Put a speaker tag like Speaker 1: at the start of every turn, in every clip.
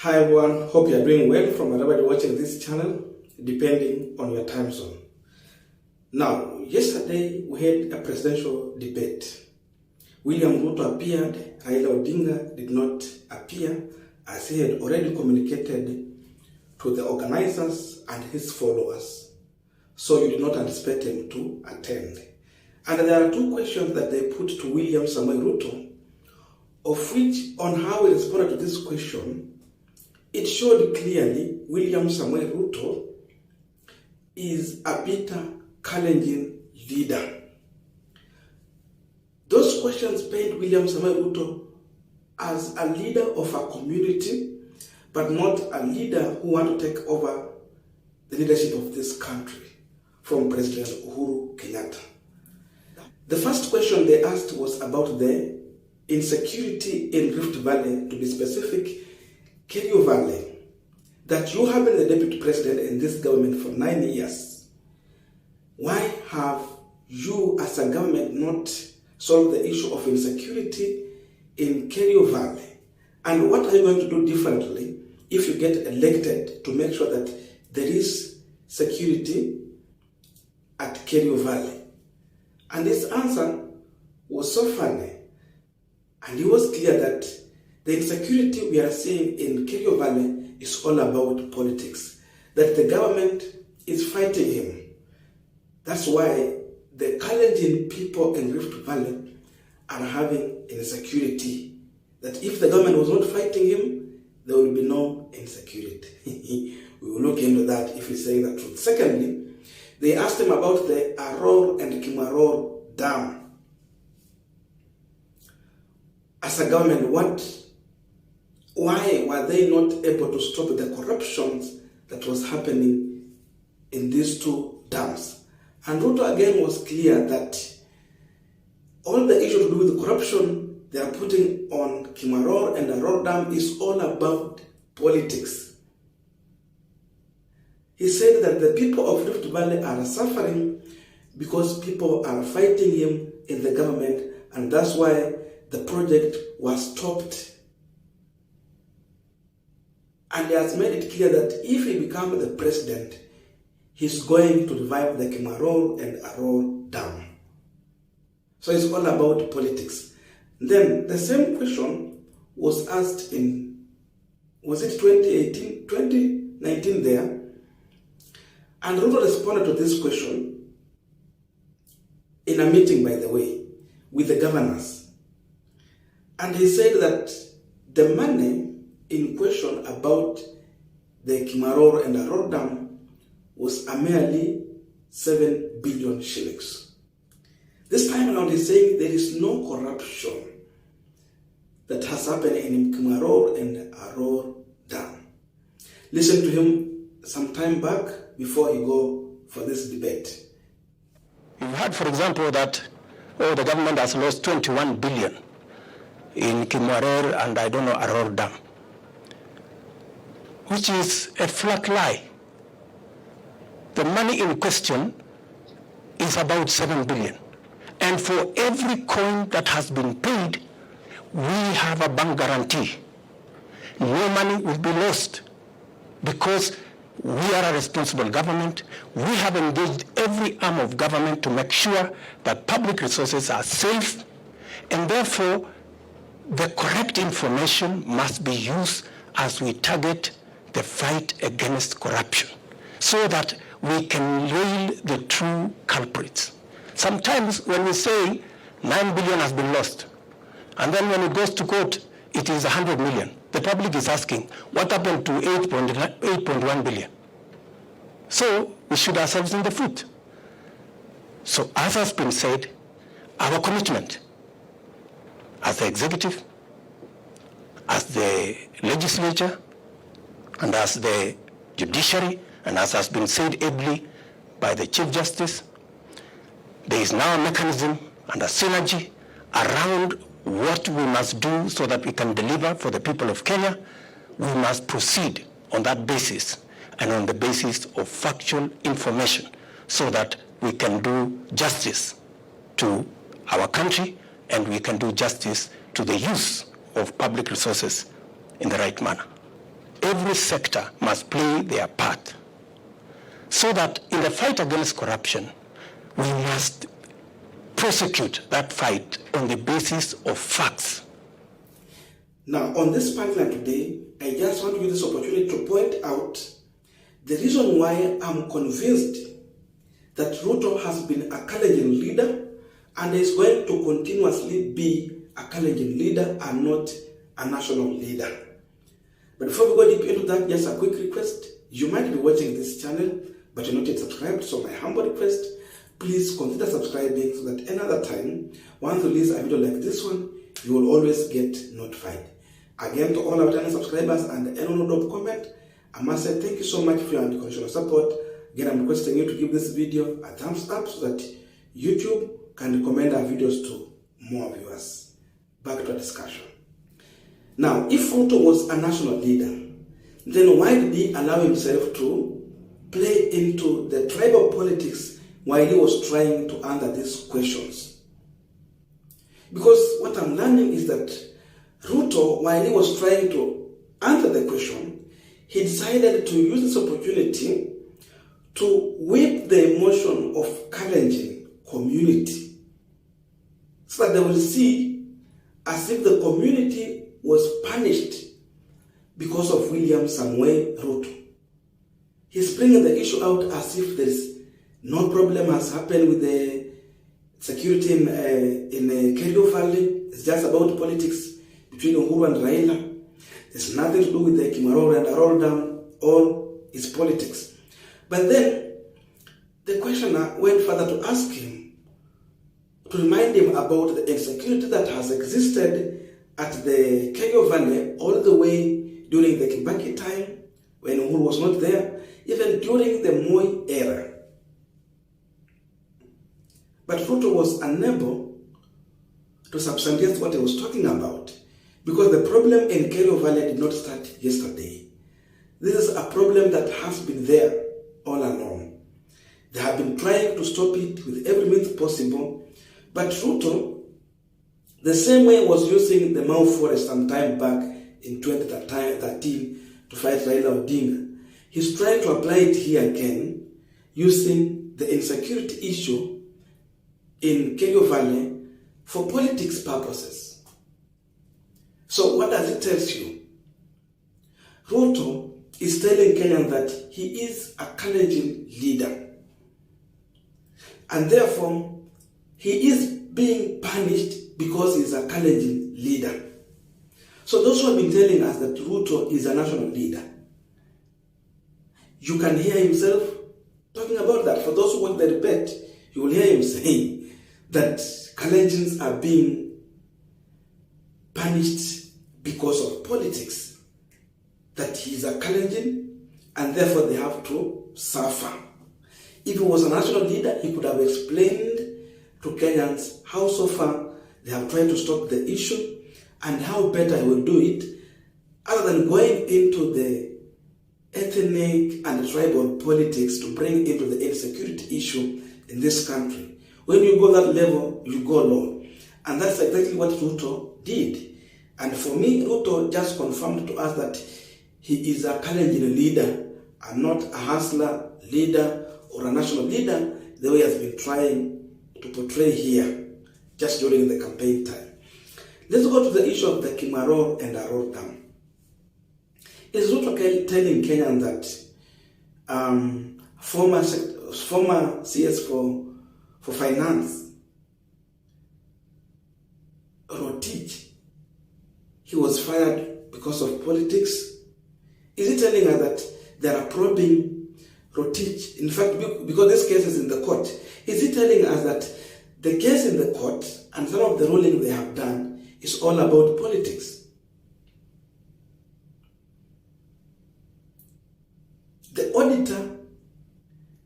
Speaker 1: Hi everyone, hope you are doing well from wherever you're watching this channel, depending on your time zone. Now, yesterday we had a presidential debate. William Ruto appeared, Railaodinga did not appear, as he had already communicated to the organizers and his followers. So you did not anticipate him to attend. And there are two questions that they put to William Samoei Ruto, of which, on how he responded to this question, it showed clearly William Samoei Ruto is a bitter KALENJIN leader. Those questions paint William Samoei Ruto as a leader of a community, but not a leader who wants to take over the leadership of this country from President Uhuru Kenyatta. The first question they asked was about the insecurity in Rift Valley, to be specific, Kerio Valley, that you have been the deputy president in this government for 9 years. Why have you as a government not solved the issue of insecurity in Kerio Valley? And what are you going to do differently if you get elected to make sure that there is security at Kerio Valley? And his answer was so funny. And it was clear that the insecurity we are seeing in Kerio Valley is all about politics. That the government is fighting him. That's why the KALENJIN people in Rift Valley are having insecurity. That if the government was not fighting him, there will be no insecurity. We will look into that if he's saying the truth. Secondly, they asked him about the Aror and Kimaror Dam. As a government, why were they not able to stop the corruption that was happening in these two dams? And Ruto again was clear that all the issue to do with corruption they are putting on Kimaror and Aror Dam is all about politics. He said that the people of Rift Valley are suffering because people are fighting him in the government, and that's why the project was stopped. And he has made it clear that if he becomes the president, he's going to revive the Kimaror and Aror Dam. So it's all about politics. Then the same question was asked in, was it 2018, 2019 there? And Ruto responded to this question in a meeting, by the way, with the governors. And he said that the money in question about the Kimaror and Aror Dam was a merely 7 billion shillings. This time around he's saying there is no corruption that has happened in Kimaror and Aror Dam. Listen to him some time back before he go for this debate.
Speaker 2: You've heard, for example, that the government has lost 21 billion in Kimaror and Aror Dam, which is a flat lie. The money in question is about 7 billion. And for every coin that has been paid, we have a bank guarantee. No money will be lost because we are a responsible government. We have engaged every arm of government to make sure that public resources are safe, and therefore the correct information must be used as we target the fight against corruption so that we can nail the true culprits. Sometimes when we say 9 billion has been lost, and then when it goes to court, it is 100 million. The public is asking, what happened to 8.1 billion? So we shoot ourselves in the foot. So as has been said, our commitment as the executive, as the legislature, and as the judiciary, and as has been said ably by the Chief Justice, there is now a mechanism and a synergy around what we must do so that we can deliver for the people of Kenya. We must proceed on that basis and on the basis of factual information so that we can do justice to our country and we can do justice to the use of public resources in the right manner. every sector must play their part, so that in the fight against corruption, we must prosecute that fight on the basis of facts.
Speaker 1: Now, on this pipeline today, I just want to use this opportunity to point out the reason why I'm convinced that Ruto has been a KALENJIN leader and is going to continuously be a KALENJIN leader and not a national leader. But before we go deep into that, just a quick request. You might be watching this channel, but you're not yet subscribed, so my humble request, please consider subscribing so that another time, once we release a video like this one, you will always get notified. Again, to all our channel subscribers and anyone who drop comment, I must say thank you so much for your unconditional support. Again, I'm requesting you to give this video a thumbs up so that YouTube can recommend our videos to more viewers. Back to our discussion. Now, if Ruto was a national leader, then why did he allow himself to play into the tribal politics while he was trying to answer these questions? Because what I'm learning is that Ruto, while he was trying to answer the question, he decided to use this opportunity to whip the emotion of KALENJIN community so that they will see as if the community was punished because of William Samuel Ruto. He's bringing the issue out as if there is no problem has happened with the security in Kerio Valley. It's just about politics between Uhuru and Raila. There's nothing to do with the Kimaror and Aror Dam. All is politics. But then the questioner went further to ask him, to remind him about the insecurity that has existed at the Kerio Valley all the way during the Kibaki time when Uhuru was not there, even during the Moi era. But Ruto was unable to substantiate what he was talking about, because the problem in Kerio Valley did not start yesterday. This is a problem that has been there all along. They have been trying to stop it with every means possible, but Ruto, the same way was using the Mau Forest some time back in 2013 to fight railaodinga, he's trying to apply it here again, using the insecurity issue in Kerio Valley for politics purposes. So what does it tell you? Ruto is telling Kenyans that he is a KALENJIN leader, and therefore he is being punished because he is a KALENJIN leader. So those who have been telling us that Ruto is a national leader, you can hear himself talking about that. For those who watch the debate, you will hear him saying that KALENJINs are being punished because of politics, that he is a KALENJIN and therefore they have to suffer. If he was a national leader, he could have explained to Kenyans how so far they have tried to stop the issue and how better he will do it, other than going into the ethnic and tribal politics to bring into the insecurity issue in this country. When you go that level, you go low. And that's exactly what Ruto did. And for me, Ruto just confirmed to us that he is a KALENJIN leader and not a hustler leader or a national leader, the way he has been trying to portray here just during the campaign time. Let's go to the issue of the Kimaror and Aror Dam. Is Ruto telling Kenyans that former CS for finance, Rotich, he was fired because of politics? Is he telling us that they are probing Rotich? In fact, because this case is in the court, is he telling us that the case in the court and some of the ruling they have done is all about politics? The auditor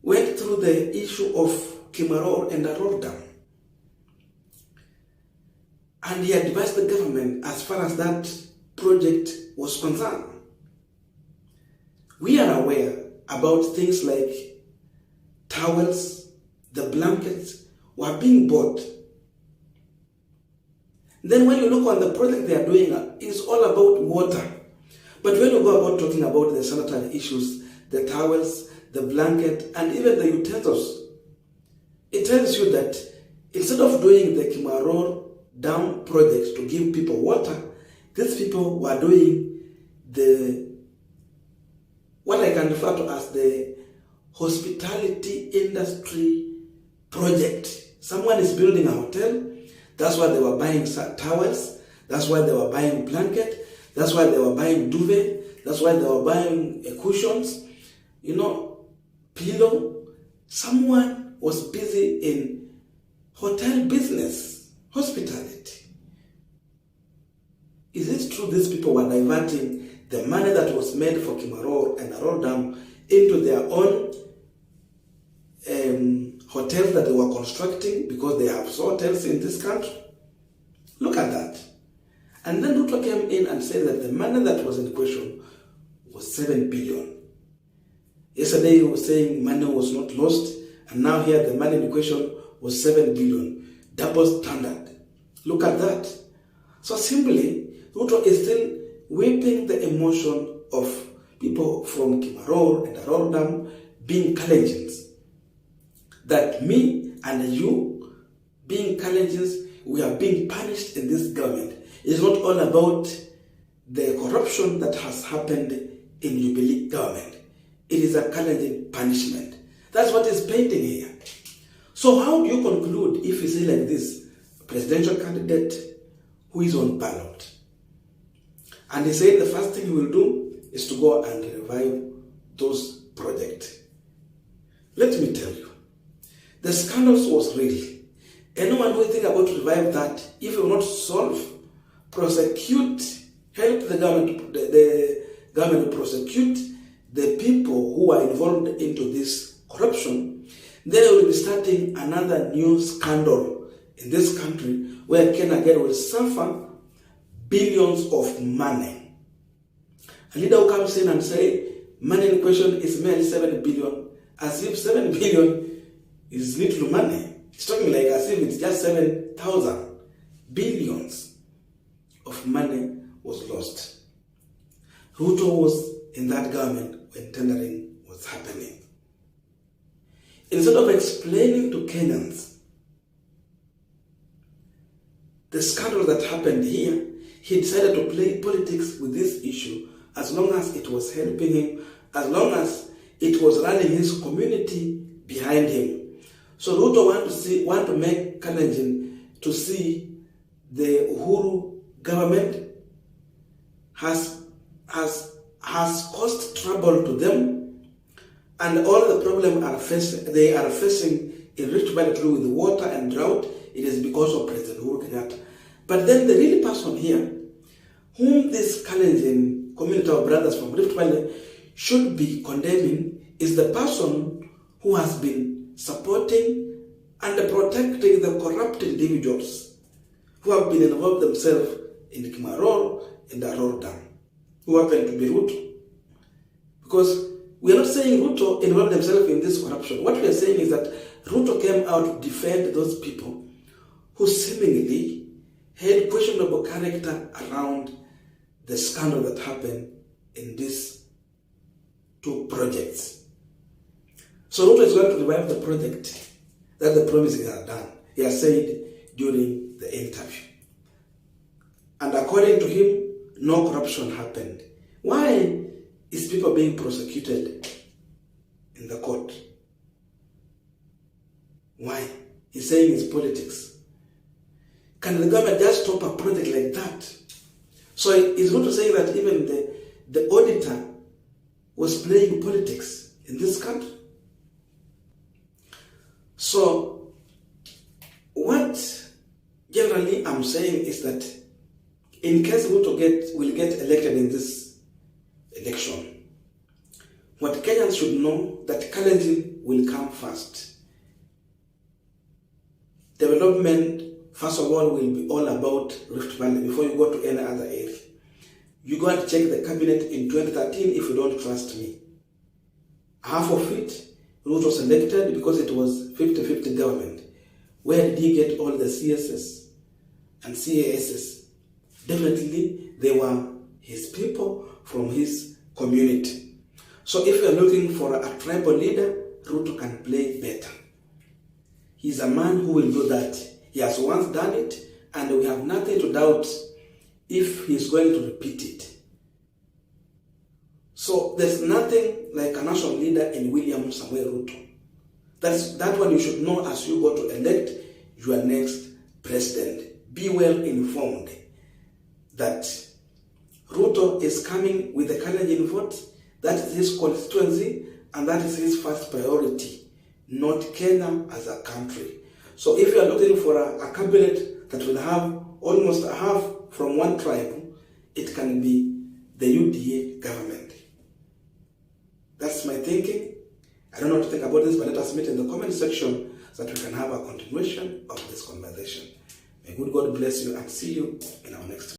Speaker 1: went through the issue of Kimaror and Aror Dam, and he advised the government as far as that project was concerned. We are aware about things like towels, the blankets were being bought. Then when you look on the project they are doing, it's all about water. But when you go about talking about the sanitary issues, the towels, the blanket, and even the utensils, it tells you that instead of doing the Kimaror Dam project to give people water, these people were doing what I can refer to as the hospitality industry project. Someone is building a hotel, that's why they were buying towels, that's why they were buying blanket, that's why they were buying duvet, that's why they were buying cushions, pillow. Someone was busy in hotel business, hospitality. Is it true these people were diverting the money that was made for Kimaror and Aror Dam into their own hotels that they were constructing because they have hotels in this country? Look at that. And then Ruto came in and said that the money that was in question was 7 billion. Yesterday he was saying money was not lost, and now here the money in question was 7 billion. Double standard. Look at that. So simply, Ruto is still whipping the emotion of people from Kimaror and Aror Dam being Kalenjins. That me and you, being Kalenjins, we are being punished in this government. It's not all about the corruption that has happened in Jubilee government. It is a Kalenjin punishment. That's what is painting here. So how do you conclude if you see like this presidential candidate who is on ballot? And he said the first thing he will do is to go and revive those projects. Let me tell you, the scandals was real. Anyone who think about to revive that, if you will not solve, prosecute, help the government to prosecute the people who are involved into this corruption, then we will be starting another new scandal in this country where Kenya again will suffer billions of money. A leader who comes in and say money in question is merely 7 billion, as if 7 billion is little money. It's talking like as if it's just 7,000 billions of money was lost. Ruto was in that government when tendering was happening. Instead of explaining to Kenyans the scandal that happened here, he decided to play politics with this issue as long as it was helping him, as long as it was running his community behind him. So Ruto want to make Kalenjin to see the Uhuru government has caused trouble to them, and all the problem they are facing in Rift Valley to do with water and drought, it is because of President Uhuru Kenyatta. But then the real person here, whom this Kalenjin community of brothers from Rift Valley should be condemning, is the person who has been supporting and protecting the corrupt individuals who have been involved themselves in Kimaror and Aror Dam, who happen to be Ruto. Because we are not saying Ruto involved themselves in this corruption. What we are saying is that Ruto came out to defend those people who seemingly had questionable character around the scandal that happened in these two projects. So Ruto is going to revive the project that the promises are done. He has said during the interview. And according to him, no corruption happened. Why is people being prosecuted in the court? Why? He's saying it's politics. Can the government just stop a project like that? So it's Ruto saying that even the auditor was playing politics in this country. So what generally I'm saying is that in case Ruto will get elected in this election, what Kenyans should know that Kalenjin will come first. Development, first of all, will be all about Rift Valley before you go to any other area. You go and check the cabinet in 2013 if you don't trust me. Half of it, Ruto was elected because it was 50-50 government. Where did he get all the CSS and CASs? Definitely, they were his people from from his community. So if you are looking for a tribal leader, Ruto can play better. He's a man who will do that. He has once done it, and we have nothing to doubt if he's going to repeat it. So there's nothing like a national leader in William Samuel Ruto. That one you should know as you go to elect your next president. Be well informed that Ruto is coming with the KALENJIN vote. That is his constituency, and that is his first priority, not Kenya as a country. So if you are looking for a cabinet that will have almost a half from one tribe, it can be the UDA government. That's my thinking. I don't know what to think about this, but let us meet in the comment section so that we can have a continuation of this conversation. May good God bless you and see you in our next video.